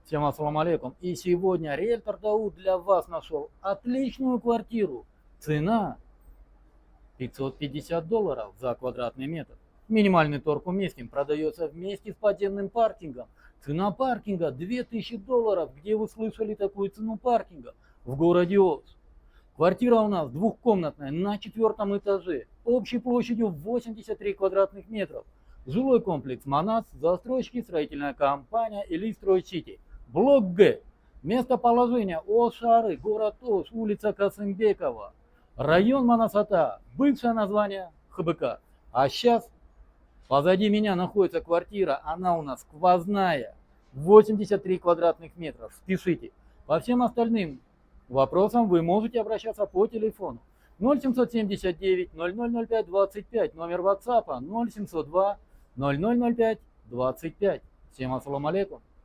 Всем ассаламу алейкум. И сегодня риэлтор Дауд для вас нашел отличную квартиру. Цена $550 за квадратный метр. Минимальный торг уместен. Продается вместе с подземным паркингом. Цена паркинга $2000. Где вы слышали такую цену паркинга? В городе Оз. Квартира у нас двухкомнатная на 4-м этаже. Общей площадью 83 квадратных метров. Жилой комплекс Манас, застройщики строительная компания Элистройсити. Блок Г. Местоположение Оз-Шары, город Оз, улица Касымбекова. Район Манасата, бывшее название ХБК. А сейчас позади меня находится квартира, она у нас сквозная. 83 квадратных метров. Спешите. По всем остальным вопросам вы можете обращаться по телефону 0779 0005 25, номер WhatsApp 0702 0005 25. Всем ассаламу алейкум.